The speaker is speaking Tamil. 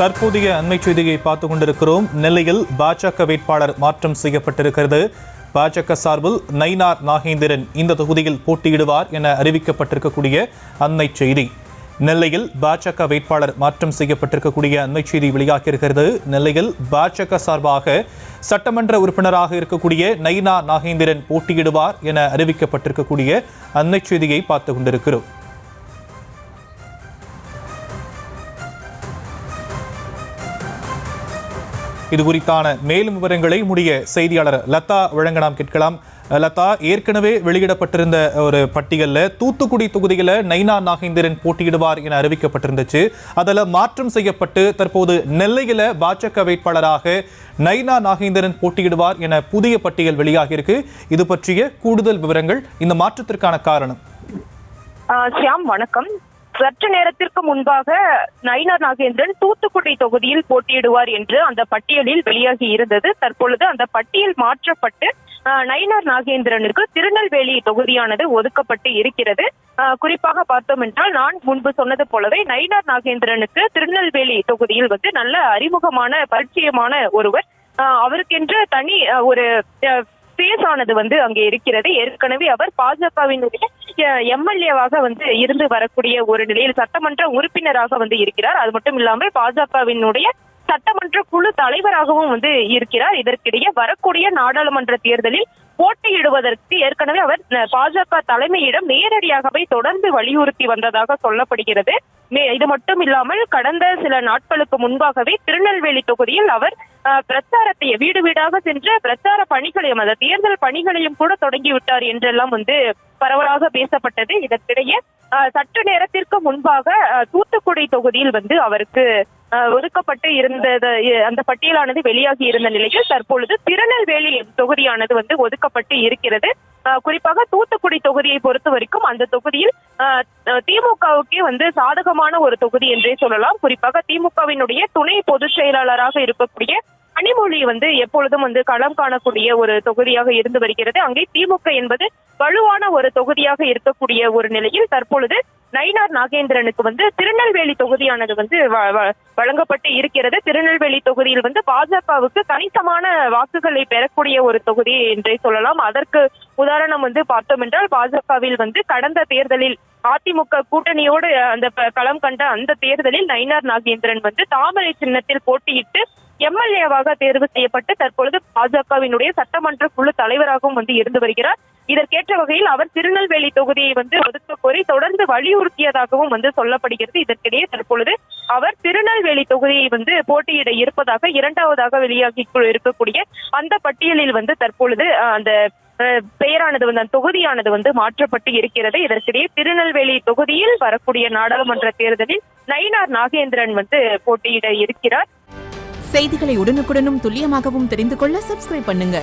தற்போதைய அண்மை செய்தியை பார்த்துக் கொண்டிருக்கிறோம். நெல்லையில் பாஜக வேட்பாளர் மாற்றம் செய்யப்பட்டிருக்கிறது. பாஜக சார்பில் நயினார் நாகேந்திரன் இந்த தொகுதியில் போட்டியிடுவார் என அறிவிக்கப்பட்டிருக்கக்கூடிய அண்மை செய்தி. நெல்லையில் பாஜக வேட்பாளர் மாற்றம் செய்யப்பட்டிருக்கக்கூடிய அண்மை செய்தி வெளியாகியிருக்கிறது. நெல்லையில் பாஜக சார்பாக சட்டமன்ற உறுப்பினராக இருக்கக்கூடிய நயினார் நாகேந்திரன் போட்டியிடுவார் என அறிவிக்கப்பட்டிருக்கக்கூடிய அண்மை செய்தியை பார்த்துக் கொண்டிருக்கிறோம். இது குறித்தான மேலும் விவரங்களை முடிய செய்தியாளர் லதா வழங்க நாம் கேட்கலாம். லதா, ஏற்கனவே வெளியிடப்பட்டிருந்த ஒரு பட்டியலில் தூத்துக்குடி தொகுதியில் நயினார் நாகேந்திரன் போட்டியிடுவார் என அறிவிக்கப்பட்டிருந்துச்சு. அதில் மாற்றம் செய்யப்பட்டு தற்போது நெல்லையில் பாஜக வேட்பாளராக நயினார் நாகேந்திரன் போட்டியிடுவார் என புதிய பட்டியல் வெளியாகியிருக்கு. இது பற்றிய கூடுதல் விவரங்கள், இந்த மாற்றத்திற்கான காரணம். ஷியாம், வணக்கம். சற்று நேரத்திற்கு முன்பாக நயினார் நாகேந்திரன் தூத்துக்குடி தொகுதியில் போட்டியிடுவார் என்று அந்த பட்டியலில் வெளியாகி இருந்தது. தற்பொழுது அந்த பட்டியல் மாற்றப்பட்டு நயினார் நாகேந்திரனுக்கு திருநெல்வேலி தொகுதியானது ஒதுக்கப்பட்டு இருக்கிறது. குறிப்பாக பார்த்தோம் என்றால், நான் முன்பு சொன்னது போலவே நயினார் நாகேந்திரனுக்கு திருநெல்வேலி தொகுதியில் நல்ல அறிமுகமான பரிச்சயமான ஒருவர், அவருக்கென்று தனி ஒரு பேஸ் ஆனது அங்கே இருக்கிறது. ஏற்கனவே அவர் பாஜகவினுடைய எம்எல்ஏவாக இருந்து வரக்கூடிய ஒரு நிலையில் சட்டமன்ற உறுப்பினராக இருக்கிறார். அது மட்டும் இல்லாமல் பாஜகவினுடைய சட்டமன்ற குழு தலைவராகவும் இருக்கிறார். இதற்கிடையே வரக்கூடிய நாடாளுமன்ற தேர்தலில் போட்டியிடுவதற்கு ஏற்கனவே அவர் பாஜக தலைமையிடம் நேரடியாகவே தொடர்ந்து வலியுறுத்தி வந்ததாக சொல்லப்படுகிறது. இது மட்டும் இல்லாமல் கடந்த சில நாட்களுக்கு முன்பாகவே திருநெல்வேலி தொகுதியில் அவர் பிரச்சாரத்தை வீடு வீடாக சென்று பிரச்சார பணிகளையும் அந்த தேர்தல் பணிகளையும் கூட தொடங்கிவிட்டார் என்றெல்லாம் பரவலாக பேசப்பட்டது. இதற்கிடையே சற்று நேரத்திற்கு முன்பாக தூத்துக்குடி தொகுதியில் அவருக்கு ஒதுக்கப்பட்டு இருந்தது அந்த பட்டியலானது வெளியாகி இருந்த நிலையில் தற்பொழுது திருநெல்வேலி தொகுதியானது ஒதுக்கப்பட்டு இருக்கிறது. குறிப்பாக தூத்துக்குடி தொகுதியை பொறுத்த வரைக்கும் அந்த தொகுதியில் திமுகவுக்கே சாதகமான ஒரு தொகுதி என்றே சொல்லலாம். குறிப்பாக திமுகவினுடைய துணை பொதுச் செயலாளராக இருக்கக்கூடிய கனிமொழி எப்பொழுதும் களம் காணக்கூடிய ஒரு தொகுதியாக இருந்து வருகிறது. அங்கே திமுக என்பது வலுவான ஒரு தொகுதியாக இருக்கக்கூடிய ஒரு நிலையில் தற்பொழுது நயினார் நாகேந்திரனுக்கு திருநெல்வேலி தொகுதியானது வழங்கப்பட்டு இருக்கிறது. திருநெல்வேலி தொகுதியில் பாஜகவுக்கு கணிசமான வாக்குகளை பெறக்கூடிய ஒரு தொகுதி என்றே சொல்லலாம். அதற்கு உதாரணம் பார்த்தோம் என்றால், பாஜகவில் கடந்த தேர்தலில் அதிமுக கூட்டணியோடு அந்த களம் கண்ட அந்த தேர்தலில் நயினார் நாகேந்திரன் தாமரை சின்னத்தில் போட்டியிட்டு எம்எல்ஏவாக தேர்வு செய்யப்பட்டு தற்பொழுது பாஜகவினுடைய சட்டமன்ற குழு தலைவராகவும் இருந்து வருகிறார். இதற்கேற்ற வகையில் அவர் திருநெல்வேலி தொகுதியை ஒதுக்க கோரி தொடர்ந்து வலியுறுத்தியதாகவும் சொல்லப்படுகிறது. இதற்கிடையே தற்பொழுது அவர் திருநெல்வேலி தொகுதியை போட்டியிட இருப்பதாக இரண்டாவதாக வெளியாகி இருக்கக்கூடிய அந்த பட்டியலில் தற்பொழுது அந்த பெயரானது அந்த தொகுதியானது மாற்றப்பட்டு இருக்கிறது. இதற்கிடையே திருநெல்வேலி தொகுதியில் வரக்கூடிய நாடாளுமன்ற தேர்தலில் நயினார் நாகேந்திரன் போட்டியிட இருக்கிறார். செய்திகளை உடனுக்குடனும் துல்லியமாகவும் தெரிந்து கொள்ள சப்ஸ்கிரைப் பண்ணுங்க.